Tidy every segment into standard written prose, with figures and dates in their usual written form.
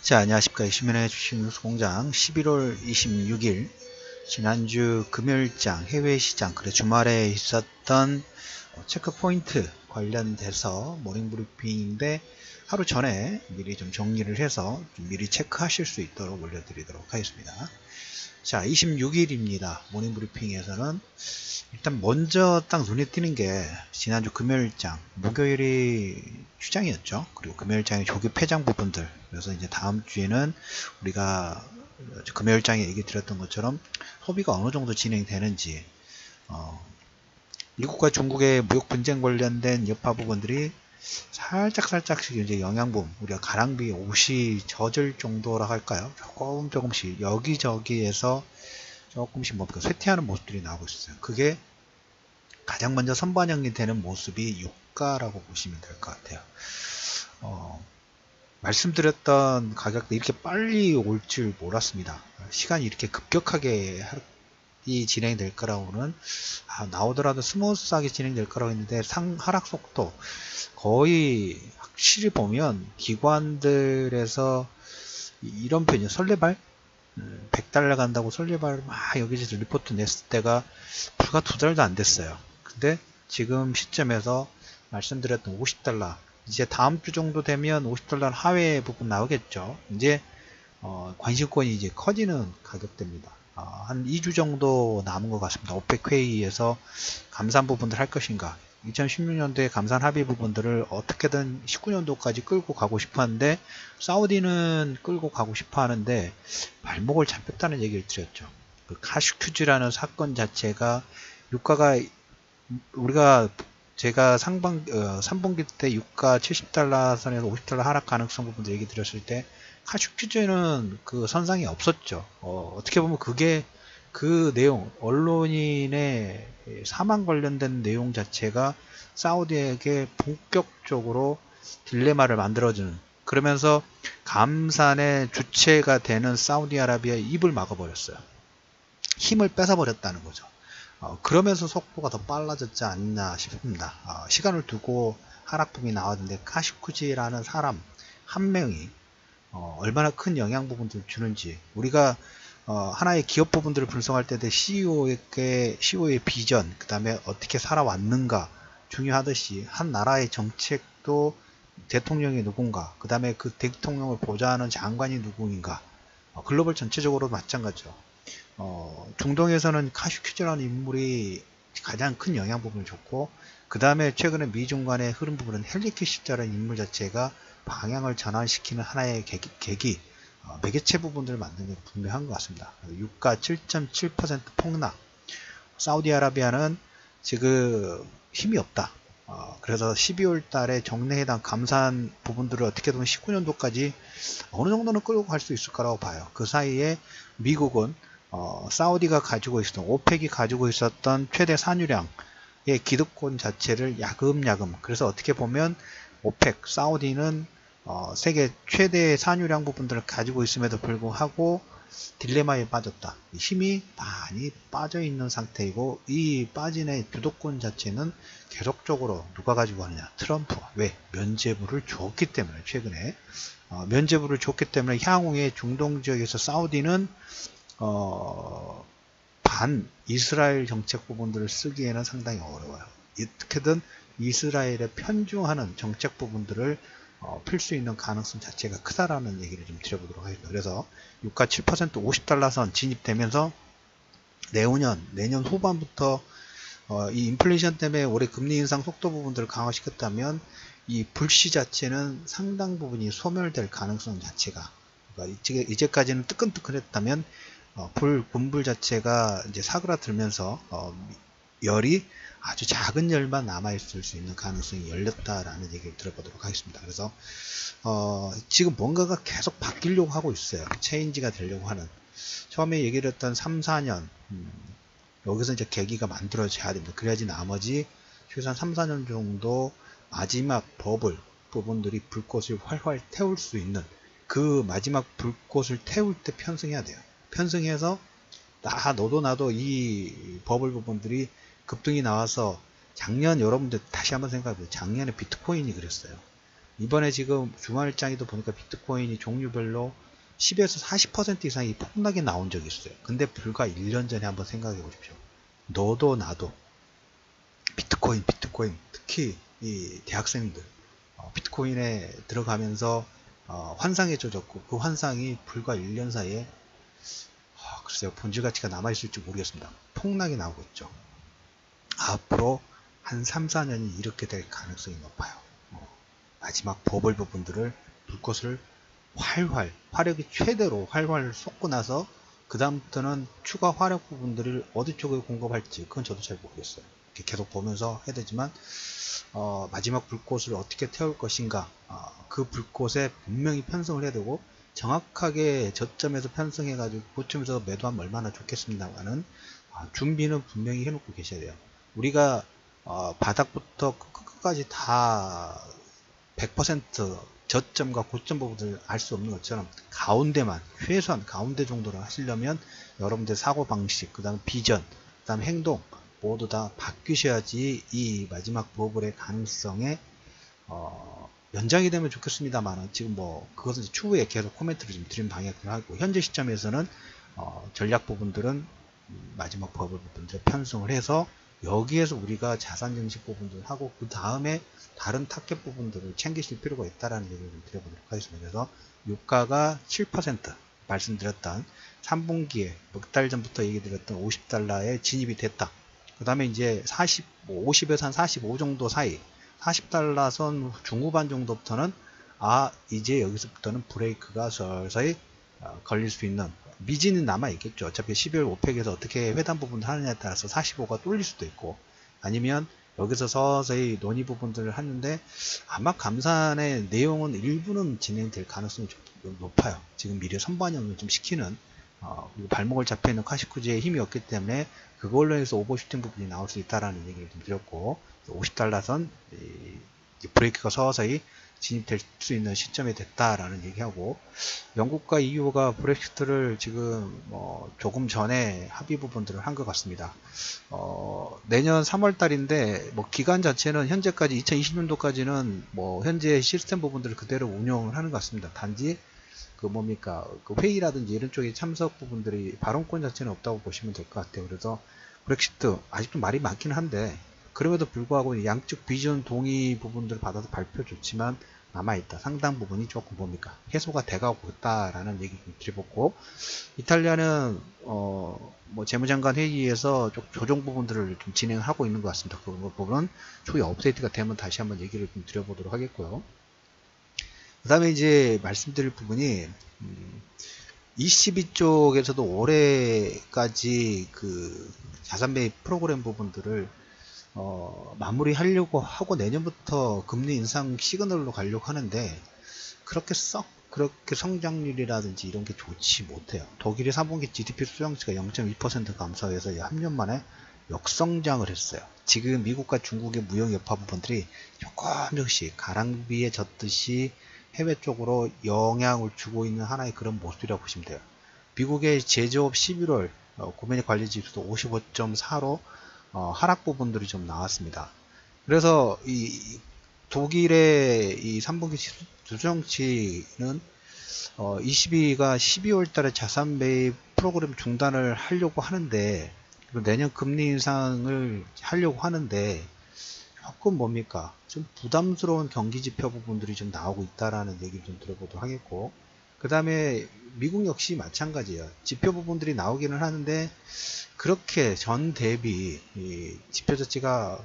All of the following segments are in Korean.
자, 안녕하십니까. 시민의 주식뉴스공장 11월 26일 지난주 금요일장 해외시장 그리고 주말에 있었던 체크포인트 관련돼서 모닝브리핑인데 하루 전에 미리 좀 정리를 해서 좀 미리 체크하실 수 있도록 올려드리도록 하겠습니다. 자, 26일입니다. 모닝브리핑에서는 일단 먼저 딱 눈에 띄는 게 지난주 금요일장, 목요일이 휴장이었죠. 그리고 금요일장의 조기 폐장 부분들. 그래서 이제 다음 주에는 우리가 금요일장에 얘기 드렸던 것처럼 소비가 어느 정도 진행되는지, 미국과 중국의 무역 분쟁 관련된 여파 부분들이 살짝씩 이제 영양분, 우리가 가랑비 옷이 젖을 정도라 할까요? 조금씩 여기저기에서 조금씩 쇠퇴하는 모습들이 나오고 있어요. 그게 가장 먼저 선반영이 되는 모습이 유가라고 보시면 될 것 같아요. 말씀드렸던 가격도 이렇게 빨리 올 줄 몰랐습니다. 시간이 이렇게 급격하게 진행될 거라고는 나오더라도 스무스하게 진행될 거라고 했는데 하락 속도 거의 확실히 보면 기관들에서 이런 표현이요. 설레발? $100 간다고 설레발 막 여기저기서 리포트 냈을 때가 불과 2달도 안 됐어요. 근데 지금 시점에서 말씀드렸던 $50 이제 다음 주 정도 되면 $50 하회 부분 나오겠죠. 이제 관심권이 이제 커지는 가격대입니다. 한 2주 정도 남은 것 같습니다. 오펙 회의에서 감산 부분들 할 것인가, 2016년도에 감산 합의 부분들을 어떻게든 19년도까지 끌고 가고 싶어 하는데, 사우디는 끌고 가고 싶어 하는데 발목을 잡혔다는 얘기를 드렸죠. 그 카슈큐즈라는 사건 자체가 유가가 제가 3분기 때 유가 $70 선에서 $50 하락 가능성 부분도 얘기 드렸을 때 카슈큐즈는 그 선상이 없었죠. 어떻게 보면 그게 그 내용, 언론인의 사망 관련된 내용 자체가 사우디에게 본격적으로 딜레마를 만들어주는, 그러면서 감산의 주체가 되는 사우디아라비아의 입을 막아버렸어요. 힘을 뺏어버렸다는 거죠. 그러면서 속도가 더 빨라졌지 않나 싶습니다. 시간을 두고 하락폭이 나왔는데 카시쿠지라는 사람 한 명이 얼마나 큰 영향 부분들을 주는지, 우리가 하나의 기업 부분들을 분석할 때 CEO의 비전, 그 다음에 어떻게 살아왔는가 중요하듯이 한 나라의 정책도 대통령이 누군가, 그 다음에 그 대통령을 보좌하는 장관이 누구인가, 글로벌 전체적으로 마찬가지죠. 중동에서는 카슈큐즈라는 인물이 가장 큰 영향 부분을 줬고, 그 다음에 최근에 미중 간의 흐름 부분은 헨리 키시저라는 인물 자체가 방향을 전환시키는 하나의 계기, 매개체 부분들을 만드는 게 분명한 것 같습니다. 유가 7.7% 폭락, 사우디아라비아는 지금 힘이 없다. 그래서 12월 달에 정례회담 감산 부분들을 어떻게든 19년도까지 어느 정도는 끌고 갈 수 있을 거라고 봐요. 그 사이에 미국은 사우디가 가지고 있었던, 오펙이 가지고 있었던 최대 산유량의 기득권 자체를 야금야금, 그래서 어떻게 보면 오펙, 사우디는 세계 최대 산유량 부분들을 가지고 있음에도 불구하고 딜레마에 빠졌다. 힘이 많이 빠져 있는 상태이고, 이 빠진 주도권 자체는 계속적으로 누가 가지고 가느냐? 트럼프. 왜? 면제부를 줬기 때문에, 최근에 면제부를 줬기 때문에 향후에 중동 지역에서 사우디는 반 이스라엘 정책 부분들을 쓰기에는 상당히 어려워요. 어떻게든 이스라엘에 편중하는 정책 부분들을 필 수 있는 가능성 자체가 크다라는 얘기를 좀 드려보도록 하겠습니다. 그래서 유가 7% $50 선 진입되면서 내년 후반부터 이 인플레이션 때문에 올해 금리 인상 속도 부분들을 강화시켰다면 이 불씨 자체는 상당 부분이 소멸될 가능성 자체가, 그러니까 이제까지는 뜨끈뜨끈했다면 군불 자체가 이제 사그라들면서 열이 아주 작은 열만 남아있을 수 있는 가능성이 열렸다라는 얘기를 들어보도록 하겠습니다. 그래서 지금 뭔가가 계속 바뀌려고 하고 있어요. 체인지가 되려고 하는, 처음에 얘기를 했던 3, 4년 여기서 이제 계기가 만들어져야 됩니다. 그래야지 나머지 최소한 3, 4년 정도 마지막 버블 부분들이 불꽃을 활활 태울 수 있는, 그 마지막 불꽃을 태울 때 편승해야 돼요. 편승해서 너도 나도 이 버블 부분들이 급등이 나와서, 작년 여러분들 다시 한번 생각해보세요. 작년에 비트코인이 그랬어요. 이번에 지금 주말장에도 보니까 비트코인이 종류별로 10에서 40% 이상이 폭락이 나온 적이 있어요. 근데 불과 1년 전에 한번 생각해 보십시오. 너도 나도 비트코인 특히 이 대학생들 비트코인에 들어가면서 환상에 젖었고 그 환상이 불과 1년 사이에 글쎄요, 본질 가치가 남아있을지 모르겠습니다. 폭락이 나오고 있죠. 앞으로 한 3, 4년이 이렇게 될 가능성이 높아요. 마지막 버블 부분들을 불꽃을 화력이 최대로 활활 쏟고 나서 그 다음부터는 추가 화력 부분들을 어디 쪽에 공급할지 그건 저도 잘 모르겠어요. 이렇게 계속 보면서 해야 되지만 마지막 불꽃을 어떻게 태울 것인가, 그 불꽃에 분명히 편성을 해야 되고 정확하게 저점에서 편성해 가지고 고점에서 매도하면 얼마나 좋겠습니다만은 준비는 분명히 해놓고 계셔야 돼요. 우리가 바닥부터 끝까지 다 100% 저점과 고점 부분을 알 수 없는 것처럼 가운데만, 최소한 가운데 정도를 하시려면 여러분들 사고방식, 그 다음 비전, 그 다음 행동 모두 다 바뀌셔야지 이 마지막 버블의 가능성에 연장이 되면 좋겠습니다만 지금 뭐 그것은 추후에 계속 코멘트를 좀 드린 방향으로 하고, 현재 시점에서는 전략 부분들은 마지막 버블 부분들 편성을 해서 여기에서 우리가 자산 증식 부분들 하고 그 다음에 다른 타겟 부분들을 챙기실 필요가 있다라는 얘기를 좀 드려보도록 하겠습니다. 그래서 유가가 7% 말씀드렸던 3분기에 몇 달 전부터 얘기 드렸던 50달러에 진입이 됐다. 그 다음에 이제 50에서 한 45 정도 사이 40달러 선 중후반 정도부터는 이제 여기서부터는 브레이크가 서서히 걸릴 수 있는 미진은 남아 있겠죠. 어차피 12월 오펙에서 어떻게 회담 부분을 하느냐에 따라서 45가 뚫릴 수도 있고, 아니면 여기서 서서히 논의 부분들을 하는데 아마 감산의 내용은 일부는 진행될 가능성이 좀 높아요. 지금 미래 선반영을 좀 시키는 그리고 발목을 잡혀 있는 카시쿠즈의 힘이 없기 때문에 그걸로 해서 오버슈팅 부분이 나올 수 있다라는 얘기를 좀 드렸고, 50달러 선 브레이크가 서서히 진입될 수 있는 시점이 됐다라는 얘기하고, 영국과 EU가 브렉시트를 지금 조금 전에 합의 부분들을 한 것 같습니다. 내년 3월 달인데 기간 자체는 현재까지 2020년도까지는 현재 시스템 부분들을 그대로 운영을 하는 것 같습니다. 단지 그 회의라든지 이런 쪽에 참석 부분들이 발언권 자체는 없다고 보시면 될 것 같아요. 그래서 브렉시트 아직도 말이 많긴 한데 그럼에도 불구하고 양측 비전 동의 부분들을 받아서 발표 좋지만 남아있다. 상당 부분이 조금 해소가 돼가고 있다라는 얘기 좀 드려보고, 이탈리아는 재무장관 회의에서 좀 조정 부분들을 좀 진행하고 있는 것 같습니다. 그 부분은 추후에 업데이트가 되면 다시 한번 얘기를 좀 드려보도록 하겠고요. 그 다음에 이제 말씀드릴 부분이 ECB 쪽에서도 올해까지 그 자산 매입 프로그램 부분들을 마무리하려고 하고 내년부터 금리 인상 시그널로 가려고 하는데 그렇게 성장률이라든지 이런 게 좋지 못해요. 독일의 3분기 GDP 수정치가 0.2% 감소해서 한 년 만에 역성장을 했어요. 지금 미국과 중국의 무역 여파 부분들이 조금씩 가랑비에 젖듯이 해외 쪽으로 영향을 주고 있는 하나의 그런 모습이라고 보시면 돼요. 미국의 제조업 11월 구매 관리 지수도 55.4로 하락 부분들이 좀 나왔습니다. 그래서 이 독일의 이 3분기 수정치는 ECB가 12월 달에 자산 매입 프로그램 중단을 하려고 하는데, 내년 금리 인상을 하려고 하는데 조금 좀 부담스러운 경기 지표 부분들이 좀 나오고 있다라는 얘기를 좀 들어보도록 하겠고, 그 다음에 미국 역시 마찬가지예요. 지표 부분들이 나오기는 하는데 그렇게 전 대비 지표 자체가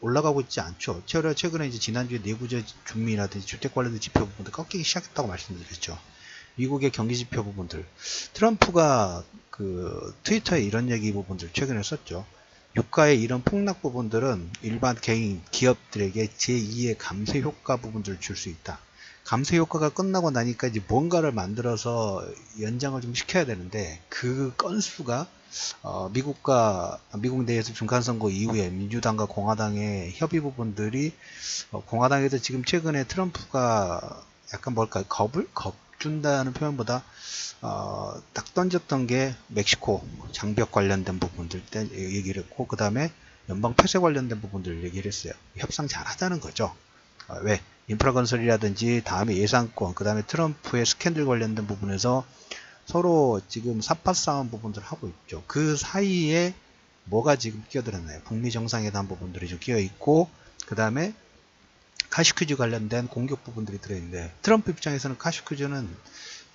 올라가고 있지 않죠. 최근에 이제 지난주에 내구재 준비라든지 주택 관련된 지표 부분들 꺾이기 시작했다고 말씀드렸죠. 미국의 경기 지표 부분들, 트럼프가 그 트위터에 이런 얘기 부분들 최근에 썼죠. 유가의 이런 폭락 부분들은 일반 개인 기업들에게 제2의 감세 효과 부분들을 줄 수 있다. 감세 효과가 끝나고 나니까 이제 뭔가를 만들어서 연장을 좀 시켜야 되는데 그 건수가 미국 내에서 중간선거 이후에 민주당과 공화당의 협의 부분들이 공화당에서 지금 최근에 트럼프가 약간 겁 준다는 표현보다 딱 던졌던 게 멕시코 장벽 관련된 부분들 때 얘기를 했고, 그 다음에 연방 폐쇄 관련된 부분들 얘기를 했어요. 협상 잘하자는 거죠. 왜? 인프라 건설이라든지 다음에 예산권, 그 다음에 트럼프의 스캔들 관련된 부분에서 서로 지금 삿바 싸움 부분들을 하고 있죠. 그 사이에 뭐가 지금 끼어들었나요? 북미 정상회담 부분들이 좀 끼어 있고, 그 다음에 카시큐즈 관련된 공격 부분들이 들어있는데, 트럼프 입장에서는 카시큐즈는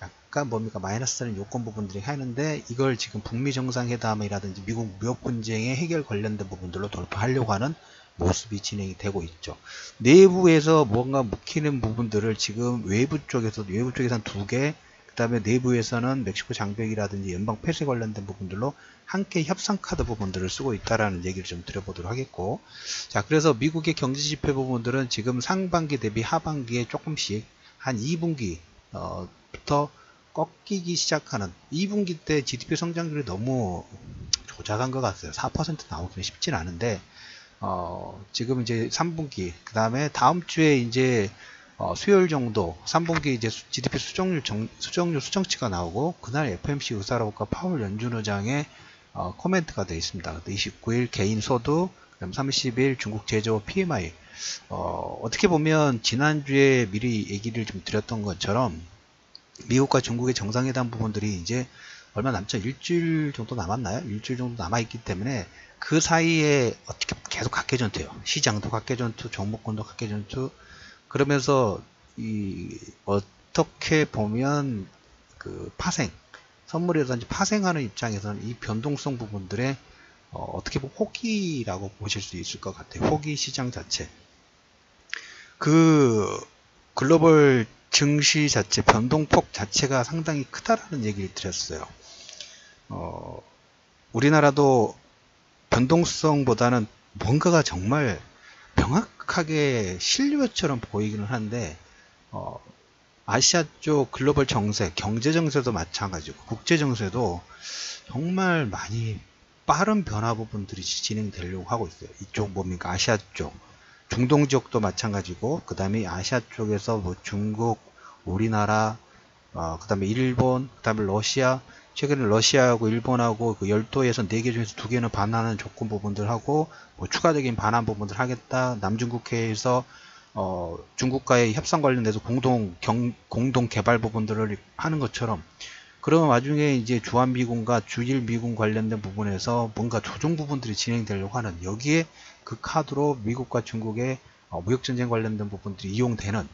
약간 뭡니까 마이너스 되는 요건 부분들이 하는데, 이걸 지금 북미 정상회담이라든지 미국 무역 분쟁의 해결 관련된 부분들로 돌파하려고 하는 모습이 진행이 되고 있죠. 내부에서 뭔가 묵히는 부분들을 지금 외부 쪽에서는 2개, 그 다음에 내부에서는 멕시코 장벽이라든지 연방 폐쇄 관련된 부분들로 함께 협상 카드 부분들을 쓰고 있다라는 얘기를 좀 드려보도록 하겠고, 자, 그래서 미국의 경제 지표 부분들은 지금 상반기 대비 하반기에 조금씩 한 2분기 부터 꺾이기 시작하는, 2분기 때 GDP 성장률이 너무 조작한 것 같아요. 4% 나오기는 쉽진 않은데, 지금 이제 3분기, 그 다음에 다음 주에 이제 수요일 정도 3분기 이제 GDP 수정치가 나오고, 그날 FOMC 의사록과 파월 연준 의장의 코멘트가 되어 있습니다. 29일 개인 소득, 그다음 30일 중국 제조업 PMI. 어떻게 보면 지난주에 미리 얘기를 좀 드렸던 것처럼 미국과 중국의 정상회담 부분들이 이제 얼마 남죠? 일주일 정도 남았나요? 일주일 정도 남아있기 때문에 그 사이에 어떻게 계속 각계전투예요. 시장도 각계전투, 종목군도 각계전투. 그러면서 어떻게 보면 그 파생, 선물이라든지 파생하는 입장에서는 이 변동성 부분들의 어떻게 보면 호기라고 보실 수 있을 것 같아요. 호기 시장 자체. 그 글로벌 증시 자체, 변동폭 자체가 상당히 크다라는 얘기를 드렸어요. 우리나라도 변동성보다는 뭔가가 정말 명확하게 실루엣처럼 보이기는 한데, 아시아 쪽 글로벌 정세, 경제 정세도 마찬가지고 국제 정세도 정말 많이 빠른 변화 부분들이 진행되려고 하고 있어요. 이쪽 뭡니까? 아시아 쪽. 중동 지역도 마찬가지고, 그 다음에 아시아 쪽에서 뭐 중국, 우리나라, 그 다음에 일본, 그 다음에 러시아, 최근에 러시아하고 일본하고 그 10도에서 4개 중에서 2개는 반환하는 조건 부분들 하고, 뭐 추가적인 반환 부분들 하겠다. 남중국해에서 중국과의 협상 관련돼서 공동 개발 부분들을 하는 것처럼, 그런 와중에 이제 주한미군과 주일미군 관련된 부분에서 뭔가 조정 부분들이 진행되려고 하는, 여기에 그 카드로 미국과 중국의 무역전쟁 관련된 부분들이 이용되는,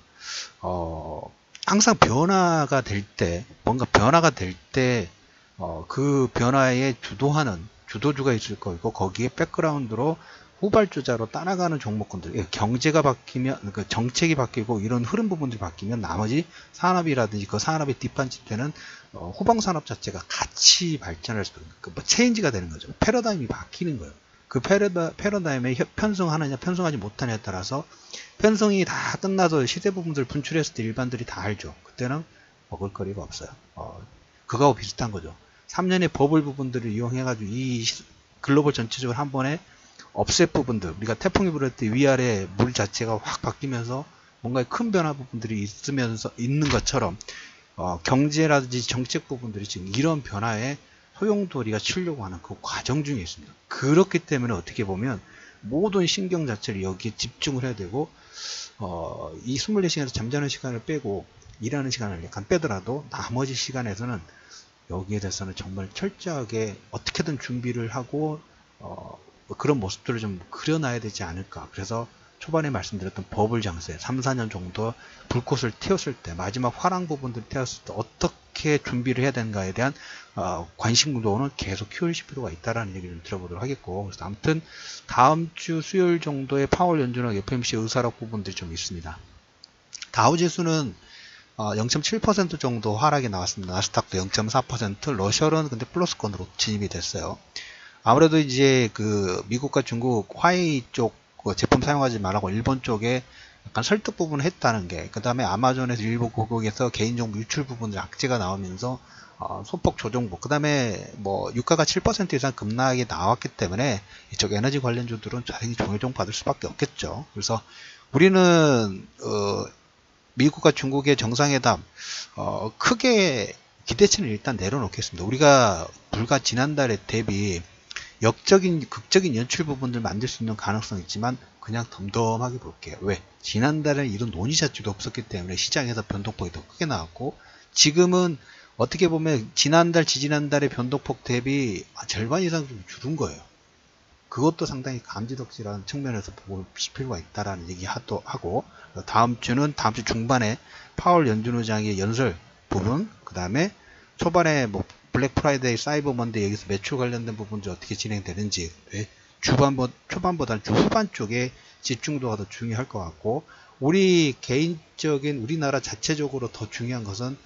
항상 변화가 될 때, 뭔가 변화가 될 때, 그 변화에 주도하는 주도주가 있을 거고, 거기에 백그라운드로 후발주자로 따라가는 종목군들, 경제가 바뀌면, 그 정책이 바뀌고 이런 흐름 부분들이 바뀌면 나머지 산업이라든지 그 산업의 뒷받침되는 후방 산업 자체가 같이 발전할 수 있는, 뭐 체인지가 되는 거죠. 패러다임이 바뀌는 거예요. 그 패러다임에 편성하느냐 편성하지 못하느냐에 따라서, 편성이 다 끝나서 시대 부분들 분출했을 때 일반들이 다 알죠. 그때는 먹을 거리가 없어요. 그거하고 비슷한 거죠. 3년의 버블 부분들을 이용해가지고 이 글로벌 전체적으로 한 번에 업셋 부분들, 우리가 태풍이 불을 때 위아래 물 자체가 확 바뀌면서 뭔가 큰 변화 부분들이 있는 것처럼, 경제라든지 정책 부분들이 지금 이런 변화에 소용돌이가 치려고 하는 그 과정 중에 있습니다. 그렇기 때문에 어떻게 보면 모든 신경 자체를 여기에 집중을 해야 되고, 이 24시간에서 잠자는 시간을 빼고 일하는 시간을 약간 빼더라도 나머지 시간에서는 여기에 대해서는 정말 철저하게 어떻게든 준비를 하고 그런 모습들을 좀 그려놔야 되지 않을까. 그래서 초반에 말씀드렸던 버블 장세 3-4년 정도 불꽃을 튀었을 때, 마지막 화랑 부분들을 튀었을 때 어떻게 준비를 해야 되는가에 대한 관심도는 계속 키우실 필요가 있다라는 얘기를 들어보도록 하겠고, 그래서 아무튼 다음 주 수요일 정도에 파월 연준과 FOMC 의사록 부분들이 좀 있습니다. 다우지수는 0.7% 정도 하락이 나왔습니다. 나스닥도 0.4%, 러시아는 근데 플러스권으로 진입이 됐어요. 아무래도 이제 그 미국과 중국 화웨이 쪽 제품 사용하지 말라고 일본 쪽에 약간 설득 부분을 했다는 게, 그 다음에 아마존에서 일부 고객에서 개인정보 유출 부분들 악재가 나오면서 소폭 조정부, 그 다음에 뭐 유가가 7% 이상 급락이 나왔기 때문에 이쪽 에너지 관련주들은 당연히 조정 받을 수밖에 없겠죠. 그래서 우리는 미국과 중국의 정상회담 크게 기대치는 일단 내려놓겠습니다. 우리가 불과 지난달에 대비 역적인 극적인 연출 부분들 만들 수 있는 가능성이 있지만 그냥 덤덤하게 볼게요. 왜? 지난달에 이런 논의 자체도 없었기 때문에 시장에서 변동폭이 더 크게 나왔고, 지금은 어떻게 보면 지난달 지지난달의 변동폭 대비 절반 이상 좀 줄은 거예요. 그것도 상당히 감지덕지라는 측면에서 볼 필요가 있다라는 얘기 하고, 다음 주 중반에 파월 연준 의장의 연설 부분, 그 다음에 초반에 뭐 블랙 프라이데이, 사이버 먼데이 여기서 매출 관련된 부분들이 어떻게 진행되는지, 초반보다는 주 후반 쪽에 집중도가 더 중요할 것 같고, 우리나라 자체적으로 더 중요한 것은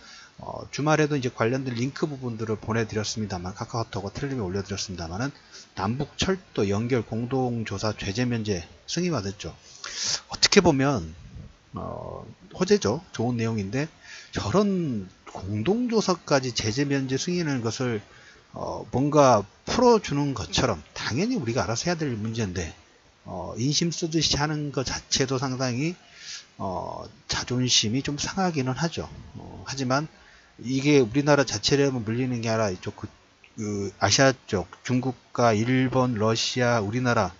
주말에도 이제 관련된 링크 부분들을 보내드렸습니다만, 카카오톡과 텔레그램에 올려드렸습니다만은, 남북 철도 연결 공동조사 제재 면제 승인이 됐죠. 어떻게 보면 호재죠. 좋은 내용인데, 저런 공동조사까지 제재 면제 승인하는 것을 뭔가 풀어주는 것처럼, 당연히 우리가 알아서 해야 될 문제인데 인심 쓰듯이 하는 것 자체도 상당히 자존심이 좀 상하기는 하죠. 하지만 이게 우리나라 자체로만 물리는 게 아니라 이쪽 그 아시아 쪽 중국과 일본, 러시아, 우리나라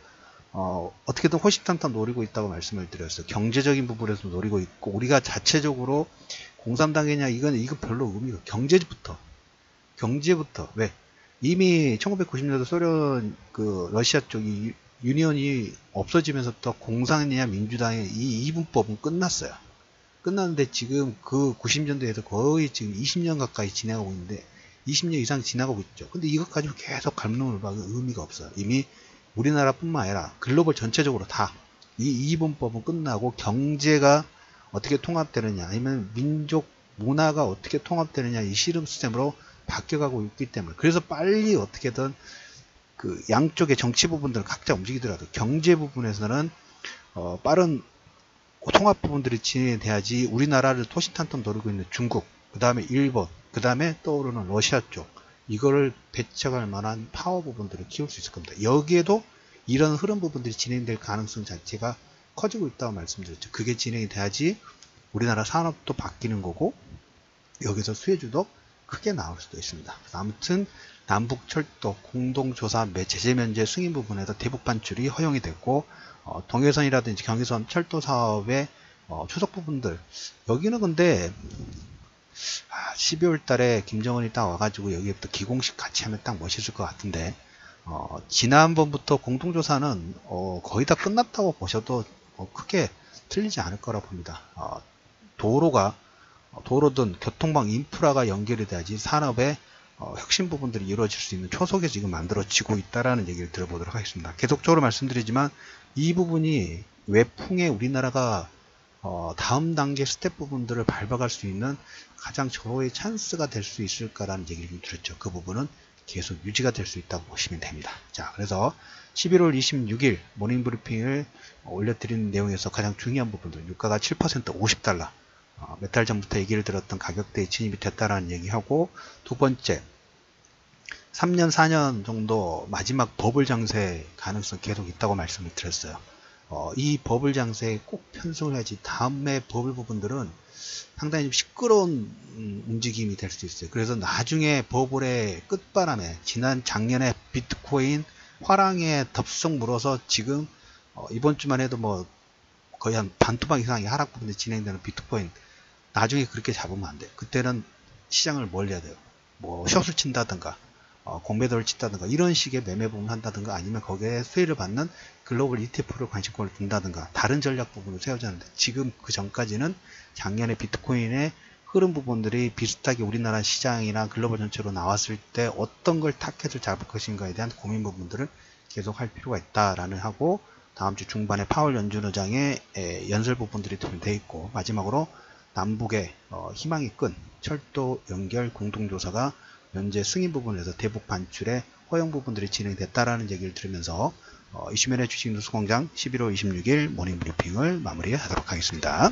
어떻게든 호시탐탐 노리고 있다고 말씀을 드렸어요. 경제적인 부분에서 노리고 있고, 우리가 자체적으로 공산당이냐, 이건 별로 의미가, 경제부터 왜? 이미 1990년대 소련 러시아 쪽이 유니언이 없어지면서부터 공산이냐 민주당의 이 이분법은 끝났어요. 끝났는데 지금 그 90년대에서 거의 지금 20년 가까이 지나가고 있는데, 20년 이상 지나가고 있죠. 근데 이것 가지고 계속 갈등을 봐도 의미가 없어요. 이미 우리나라뿐만 아니라 글로벌 전체적으로 다 이 이분법은 끝나고, 경제가 어떻게 통합되느냐, 아니면 민족 문화가 어떻게 통합되느냐, 이 씨름 시스템으로 바뀌어가고 있기 때문에, 그래서 빨리 어떻게든 그 양쪽의 정치 부분들을 각자 움직이더라도 경제 부분에서는 빠른 통합 부분들이 진행돼야지 우리나라를 토시탄탄 노리고 있는 중국, 그 다음에 일본, 그 다음에 떠오르는 러시아 쪽, 이거를 배척할 만한 파워 부분들을 키울 수 있을 겁니다. 여기에도 이런 흐름 부분들이 진행될 가능성 자체가 커지고 있다고 말씀드렸죠. 그게 진행이 돼야지 우리나라 산업도 바뀌는 거고, 여기서 수혜주도 크게 나올 수도 있습니다. 아무튼 남북철도 공동조사 제재 면제 승인 부분에서 대북 반출이 허용이 됐고, 동해선이라든지 경의선 철도 사업의 추석 부분들, 여기는 근데 12월 달에 김정은이 딱 와가지고 여기부터 기공식 같이 하면 딱 멋있을 것 같은데, 지난번부터 공동조사는 거의 다 끝났다고 보셔도 크게 틀리지 않을 거라 봅니다. 도로든 교통망 인프라가 연결이 돼야지 산업의 혁신 부분들이 이루어질 수 있는 초석이 지금 만들어지고 있다라는 얘기를 들어보도록 하겠습니다. 계속적으로 말씀드리지만, 이 부분이 외풍에 우리나라가 다음 단계 스텝 부분들을 밟아갈 수 있는 가장 절호의 찬스가 될 수 있을까라는 얘기를 좀 드렸죠. 그 부분은 계속 유지가 될 수 있다고 보시면 됩니다. 자, 그래서 11월 26일 모닝브리핑을 올려드리는 내용에서 가장 중요한 부분들, 유가가 7% 50달러, 몇 달 전부터 얘기를 들었던 가격대에 진입이 됐다라는 얘기하고, 두 번째, 3년 4년 정도 마지막 버블 장세 가능성 계속 있다고 말씀을 드렸어요. 이 버블 장세에 꼭 편성을 해야지 다음에 버블 부분들은 상당히 좀 시끄러운 움직임이 될 수 있어요. 그래서 나중에 버블의 끝바람에 작년에 비트코인 화랑에 덥석 물어서 지금 이번 주만 해도 뭐 거의 한 반토막 이상의 하락 부분이 진행되는 비트코인, 나중에 그렇게 잡으면 안 돼요. 그때는 시장을 멀려야 돼요. 뭐 숏을 친다든가 공매도를 친다든가 이런 식의 매매 부분을 한다든가, 아니면 거기에 수혜를 받는 글로벌 ETF를 관심권을 둔다든가 다른 전략 부분을 세워야 하는데, 지금 그 전까지는 작년에 비트코인의 흐름 부분들이 비슷하게 우리나라 시장이나 글로벌 전체로 나왔을 때 어떤 걸 타켓을 잡을 것인가에 대한 고민 부분들을 계속 할 필요가 있다라는 하고, 다음 주 중반에 파월 연준 의장의 연설 부분들이 되어 있고, 마지막으로 남북의 희망이 끈 철도 연결 공동조사가 현재 승인 부분에서 대북 반출의 허용 부분들이 진행됐다라는 얘기를 들으면서 이슈면의 주식 뉴스공장 11월 26일 모닝브리핑을 마무리하도록 하겠습니다.